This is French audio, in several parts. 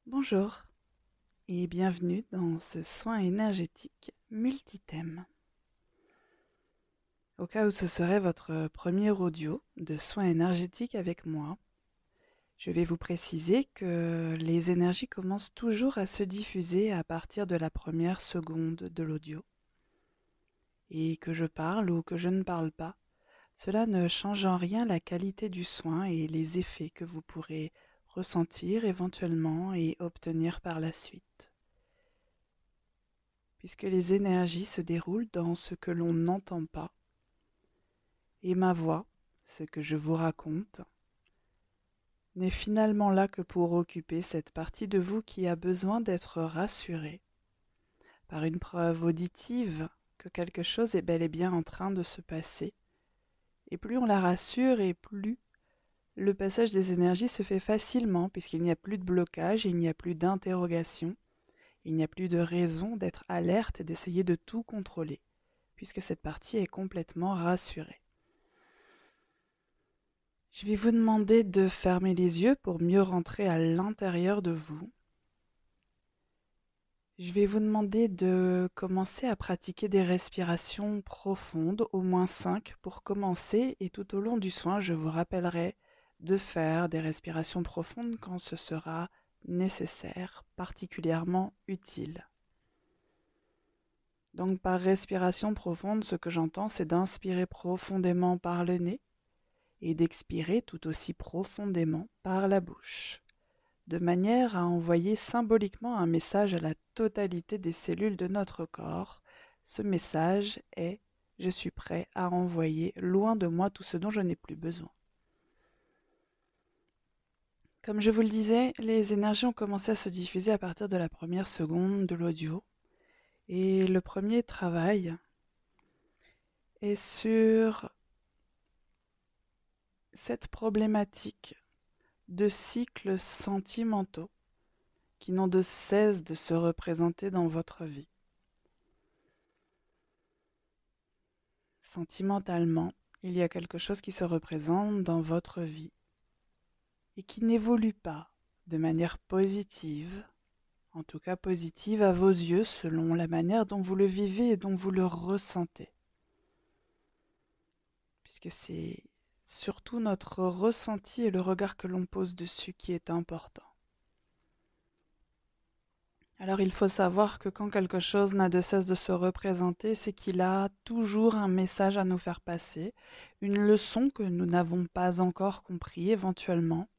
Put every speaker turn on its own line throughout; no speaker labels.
Bonjour et bienvenue dans ce soin énergétique multithème. Au cas où ce serait votre premier audio de soin énergétique avec moi, je vais vous préciser que les énergies commencent toujours à se diffuser à partir de la première seconde de l'audio. Et que je parle ou que je ne parle pas, cela ne change en rien la qualité du soin et les effets que vous pourrez ressentir éventuellement et obtenir par la suite. Puisque les énergies se déroulent dans ce que l'on n'entend pas, et ma voix, ce que je vous raconte, n'est finalement là que pour occuper cette partie de vous qui a besoin d'être rassurée par une preuve auditive que quelque chose est bel et bien en train de se passer. Et plus on la rassure et plus le passage des énergies se fait facilement puisqu'il n'y a plus de blocage, il n'y a plus d'interrogation, il n'y a plus de raison d'être alerte et d'essayer de tout contrôler, puisque cette partie est complètement rassurée. Je vais vous demander de fermer les yeux pour mieux rentrer à l'intérieur de vous. Je vais vous demander de commencer à pratiquer des respirations profondes, au moins 5 pour commencer, et tout au long du soin, je vous rappellerai de faire des respirations profondes quand ce sera nécessaire, particulièrement utile. Donc par respiration profonde, ce que j'entends, c'est d'inspirer profondément par le nez et d'expirer tout aussi profondément par la bouche, de manière à envoyer symboliquement un message à la totalité des cellules de notre corps. Ce message est: je suis prêt à envoyer loin de moi tout ce dont je n'ai plus besoin. Comme je vous le disais, les énergies ont commencé à se diffuser à partir de la première seconde de l'audio, et le premier travail est sur cette problématique de cycles sentimentaux qui n'ont de cesse de se représenter dans votre vie. Sentimentalement, il y a quelque chose qui se représente dans votre vie et qui n'évolue pas de manière positive, en tout cas positive à vos yeux selon la manière dont vous le vivez et dont vous le ressentez. Puisque c'est surtout notre ressenti et le regard que l'on pose dessus qui est important. Alors il faut savoir que quand quelque chose n'a de cesse de se représenter, c'est qu'il a toujours un message à nous faire passer, une leçon que nous n'avons pas encore compris éventuellement.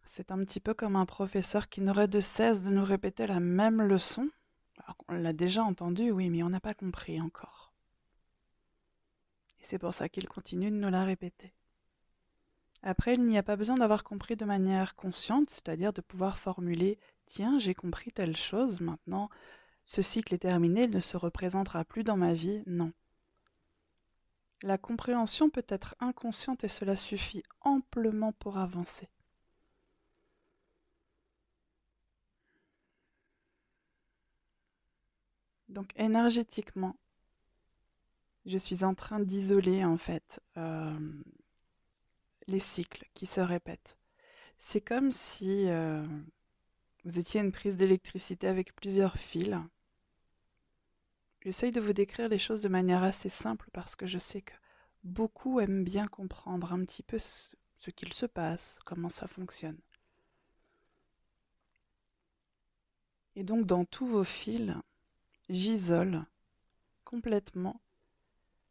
C'est un petit peu comme un professeur qui n'aurait de cesse de nous répéter la même leçon. Alors qu'on l'a déjà entendue, oui, mais on n'a pas compris encore. Et c'est pour ça qu'il continue de nous la répéter. Après, il n'y a pas besoin d'avoir compris de manière consciente, c'est-à-dire de pouvoir formuler: tiens, j'ai compris telle chose, maintenant ce cycle est terminé, il ne se représentera plus dans ma vie. Non. La compréhension peut être inconsciente et cela suffit amplement pour avancer. Donc énergétiquement, je suis en train d'isoler en fait les cycles qui se répètent. C'est comme si vous étiez une prise d'électricité avec plusieurs fils. J'essaye de vous décrire les choses de manière assez simple parce que je sais que beaucoup aiment bien comprendre un petit peu ce qu'il se passe, comment ça fonctionne. Et donc dans tous vos fils, j'isole complètement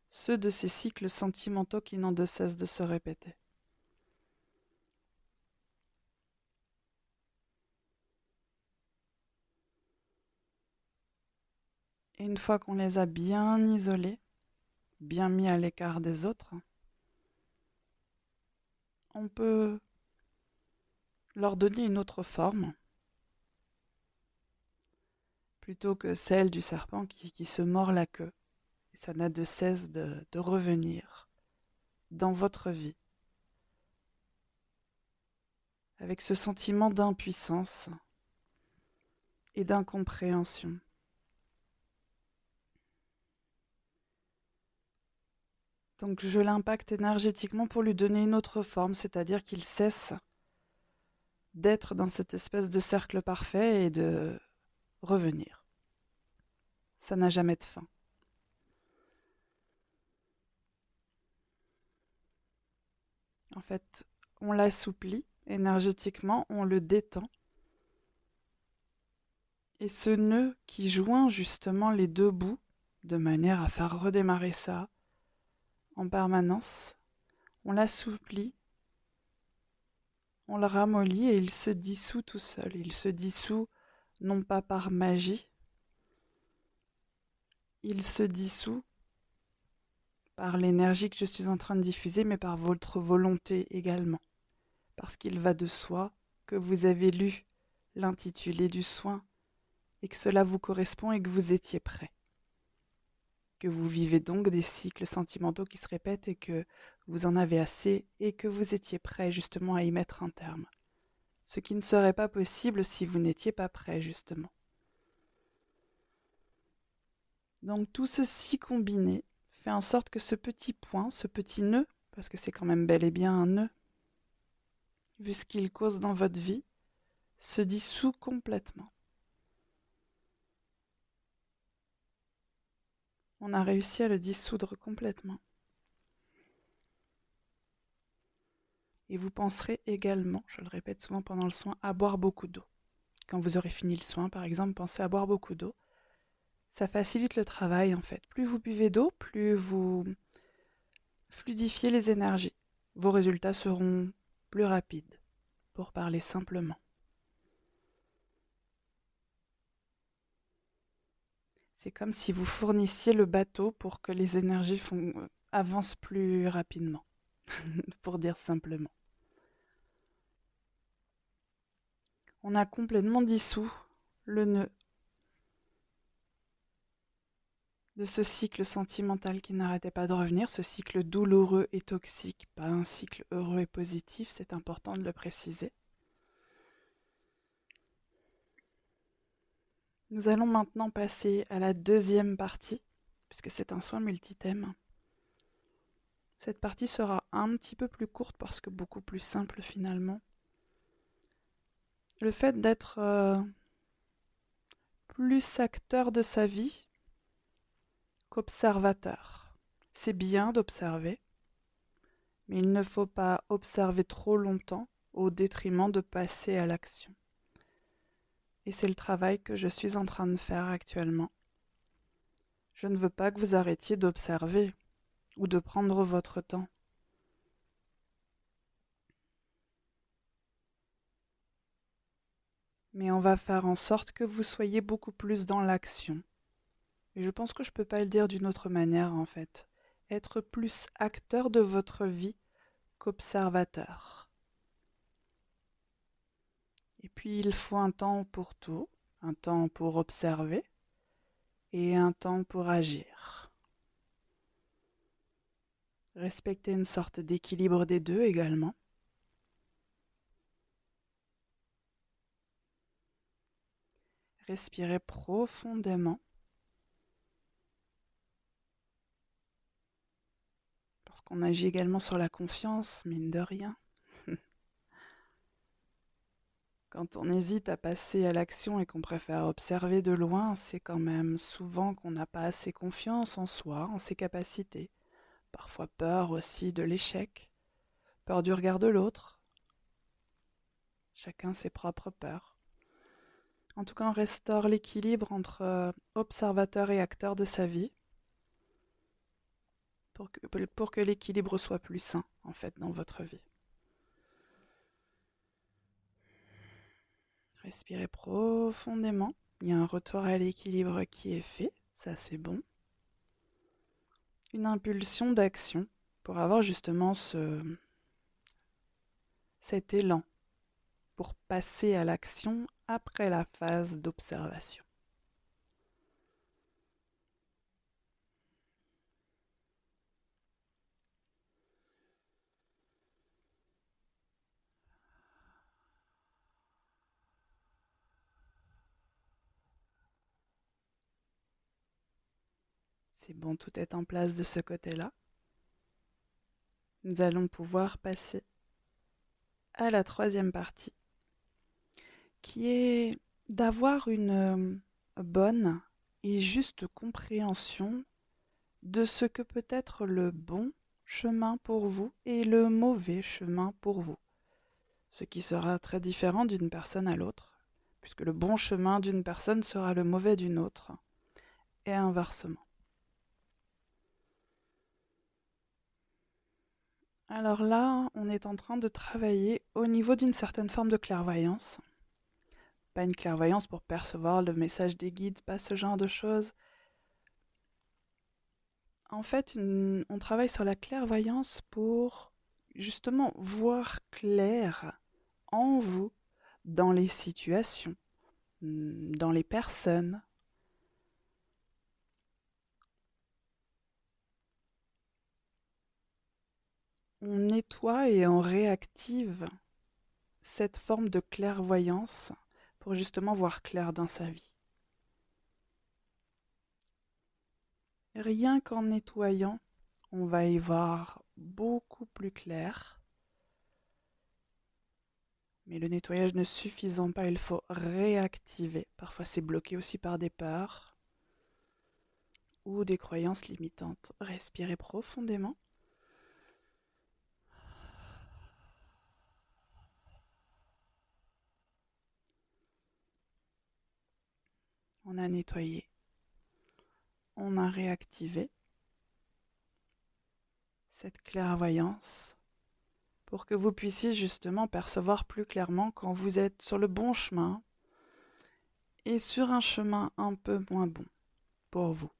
ceux de ces cycles sentimentaux qui n'ont de cesse de se répéter. Et une fois qu'on les a bien isolés, bien mis à l'écart des autres, on peut leur donner une autre forme, plutôt que celle du serpent qui se mord la queue. Et ça n'a de cesse de revenir dans votre vie, avec ce sentiment d'impuissance et d'incompréhension. Donc je l'impacte énergétiquement pour lui donner une autre forme, c'est-à-dire qu'il cesse d'être dans cette espèce de cercle parfait et de revenir. Ça n'a jamais de fin. En fait, on l'assouplit énergétiquement, on le détend. Et ce nœud qui joint justement les deux bouts, de manière à faire redémarrer ça en permanence, on l'assouplit, on le ramollit et il se dissout tout seul. Il se dissout non pas par magie, il se dissout par l'énergie que je suis en train de diffuser, mais par votre volonté également. Parce qu'il va de soi que vous avez lu l'intitulé du soin et que cela vous correspond et que vous étiez prêt. Que vous vivez donc des cycles sentimentaux qui se répètent et que vous en avez assez et que vous étiez prêt justement à y mettre un terme. Ce qui ne serait pas possible si vous n'étiez pas prêt justement. Donc tout ceci combiné fait en sorte que ce petit point, ce petit nœud, parce que c'est quand même bel et bien un nœud, vu ce qu'il cause dans votre vie, se dissout complètement. On a réussi à le dissoudre complètement. Et vous penserez également, je le répète souvent pendant le soin, à boire beaucoup d'eau. Quand vous aurez fini le soin, par exemple, pensez à boire beaucoup d'eau. Ça facilite le travail, en fait. Plus vous buvez d'eau, plus vous fluidifiez les énergies. Vos résultats seront plus rapides, pour parler simplement. C'est comme si vous fournissiez le bateau pour que les énergies avancent plus rapidement, pour dire simplement. On a complètement dissous le nœud de ce cycle sentimental qui n'arrêtait pas de revenir, ce cycle douloureux et toxique, pas un cycle heureux et positif, c'est important de le préciser. Nous allons maintenant passer à la deuxième partie, puisque c'est un soin multithème. Cette partie sera un petit peu plus courte parce que beaucoup plus simple finalement. Le fait d'être plus acteur de sa vie qu'observateur. C'est bien d'observer, mais il ne faut pas observer trop longtemps au détriment de passer à l'action. Et c'est le travail que je suis en train de faire actuellement. Je ne veux pas que vous arrêtiez d'observer ou de prendre votre temps. Mais on va faire en sorte que vous soyez beaucoup plus dans l'action. Et je pense que je ne peux pas le dire d'une autre manière en fait. Être plus acteur de votre vie qu'observateur. Et puis il faut un temps pour tout, un temps pour observer et un temps pour agir. Respecter une sorte d'équilibre des deux également. Respirez profondément. Parce qu'on agit également sur la confiance, mine de rien. Quand on hésite à passer à l'action et qu'on préfère observer de loin, c'est quand même souvent qu'on n'a pas assez confiance en soi, en ses capacités. Parfois peur aussi de l'échec, peur du regard de l'autre. Chacun ses propres peurs. En tout cas, on restaure l'équilibre entre observateur et acteur de sa vie pour que l'équilibre soit plus sain, en fait, dans votre vie. Respirez profondément. Il y a un retour à l'équilibre qui est fait, ça c'est bon. Une impulsion d'action pour avoir justement cet élan pour passer à l'action après la phase d'observation. C'est bon, tout est en place de ce côté-là. nous allons pouvoir passer à la troisième partie, qui est d'avoir une bonne et juste compréhension de ce que peut être le bon chemin pour vous et le mauvais chemin pour vous, ce qui sera très différent d'une personne à l'autre, puisque le bon chemin d'une personne sera le mauvais d'une autre, et inversement. Alors là, on est en train de travailler au niveau d'une certaine forme de clairvoyance. Pas une clairvoyance pour percevoir le message des guides, pas ce genre de choses. En fait, on travaille sur la clairvoyance pour justement voir clair en vous, dans les situations, dans les personnes. On nettoie et on réactive cette forme de clairvoyance pour justement voir clair dans sa vie. Rien qu'en nettoyant, on va y voir beaucoup plus clair. Mais le nettoyage ne suffisant pas, il faut réactiver. Parfois c'est bloqué aussi par des peurs ou des croyances limitantes. Respirez profondément. On a nettoyé. On a réactivé cette clairvoyance pour que vous puissiez justement percevoir plus clairement quand vous êtes sur le bon chemin et sur un chemin un peu moins bon pour vous.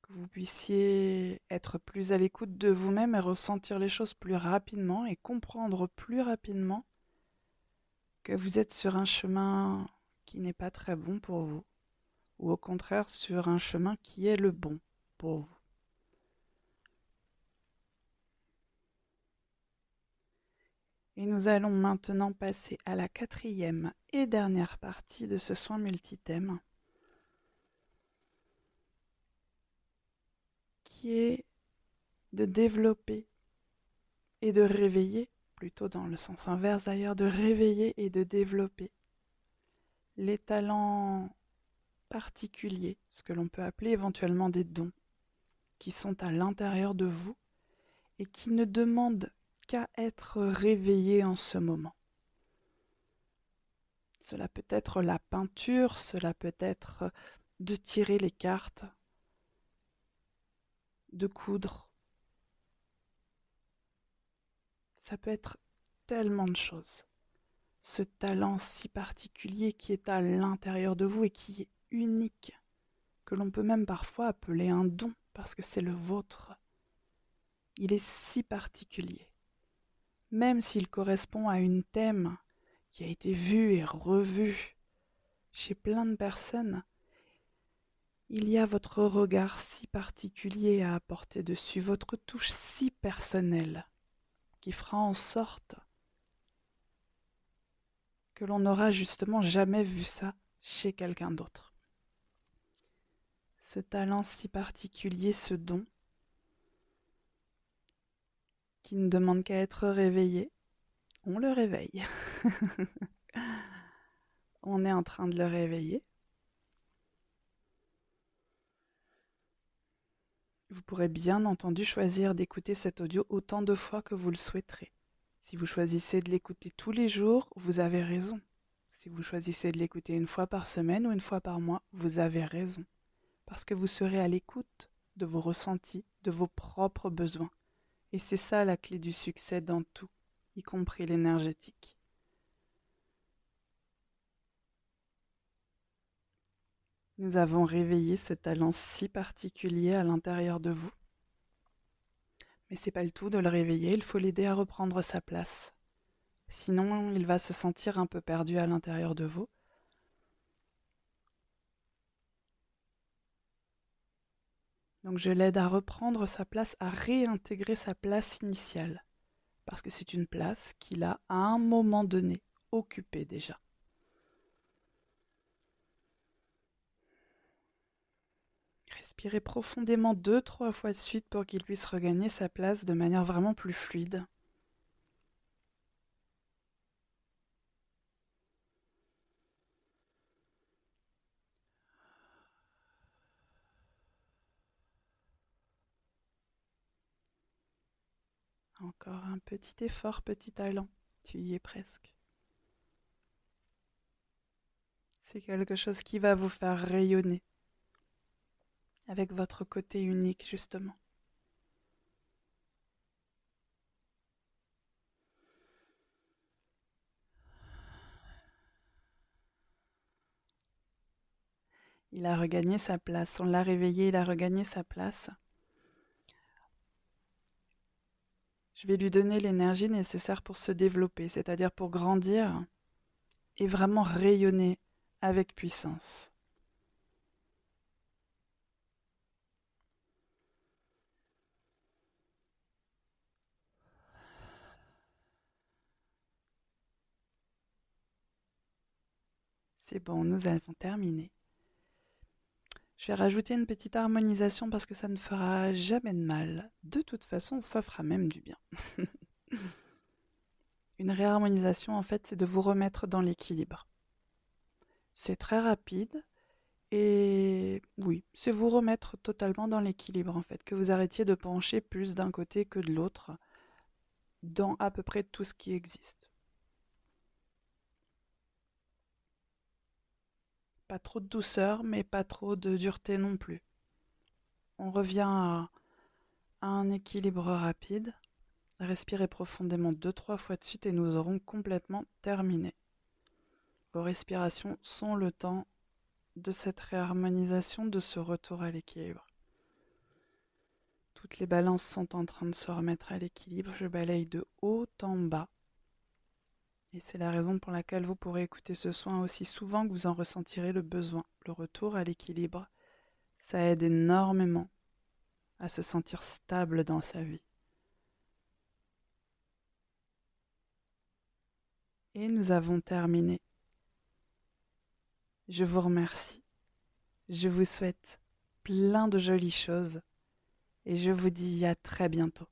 Que vous puissiez être plus à l'écoute de vous-même et ressentir les choses plus rapidement et comprendre plus rapidement que vous êtes sur un chemin qui n'est pas très bon pour vous, ou au contraire sur un chemin qui est le bon pour vous. Et nous allons maintenant passer à la quatrième et dernière partie de ce soin multithème, qui est de développer et de réveiller, plutôt dans le sens inverse d'ailleurs, de réveiller et de développer les talents particuliers, ce que l'on peut appeler éventuellement des dons, qui sont à l'intérieur de vous et qui ne demandent qu'à être réveillés en ce moment. Cela peut être la peinture, cela peut être de tirer les cartes, de coudre. Ça peut être tellement de choses. Ce talent si particulier qui est à l'intérieur de vous et qui est unique, que l'on peut même parfois appeler un don, parce que c'est le vôtre. Il est si particulier. Même s'il correspond à une thème qui a été vue et revue chez plein de personnes, il y a votre regard si particulier à apporter dessus, votre touche si personnelle, qui fera en sorte que l'on n'aura justement jamais vu ça chez quelqu'un d'autre. Ce talent si particulier, ce don, qui ne demande qu'à être réveillé, on le réveille. On est en train de le réveiller. Vous pourrez bien entendu choisir d'écouter cet audio autant de fois que vous le souhaiterez. Si vous choisissez de l'écouter tous les jours, vous avez raison. Si vous choisissez de l'écouter une fois par semaine ou une fois par mois, vous avez raison. Parce que vous serez à l'écoute de vos ressentis, de vos propres besoins. Et c'est ça la clé du succès dans tout, y compris l'énergétique. Nous avons réveillé ce talent si particulier à l'intérieur de vous. Mais c'est pas le tout de le réveiller, il faut l'aider à reprendre sa place. Sinon, il va se sentir un peu perdu à l'intérieur de vous. Donc je l'aide à reprendre sa place, à réintégrer sa place initiale. Parce que c'est une place qu'il a à un moment donné occupée déjà. Respirez profondément 2-3 fois de suite pour qu'il puisse regagner sa place de manière vraiment plus fluide. Encore un petit effort, petit talent. Tu y es presque. C'est quelque chose qui va vous faire rayonner avec votre côté unique, justement. Il a regagné sa place. On l'a réveillé, il a regagné sa place. Je vais lui donner l'énergie nécessaire pour se développer, c'est-à-dire pour grandir et vraiment rayonner avec puissance. C'est bon, nous avons terminé. Je vais rajouter une petite harmonisation parce que ça ne fera jamais de mal. De toute façon, ça fera même du bien. Une réharmonisation, en fait, c'est de vous remettre dans l'équilibre. C'est très rapide et oui, c'est vous remettre totalement dans l'équilibre, en fait, que vous arrêtiez de pencher plus d'un côté que de l'autre dans à peu près tout ce qui existe. Pas trop de douceur, mais pas trop de dureté non plus. On revient à un équilibre rapide. Respirez profondément 2-3 fois de suite et nous aurons complètement terminé. Vos respirations sont le temps de cette réharmonisation, de ce retour à l'équilibre. Toutes les balances sont en train de se remettre à l'équilibre. Je balaye de haut en bas. Et c'est la raison pour laquelle vous pourrez écouter ce soin aussi souvent que vous en ressentirez le besoin. Le retour à l'équilibre, ça aide énormément à se sentir stable dans sa vie. Et nous avons terminé. Je vous remercie. Je vous souhaite plein de jolies choses et je vous dis à très bientôt.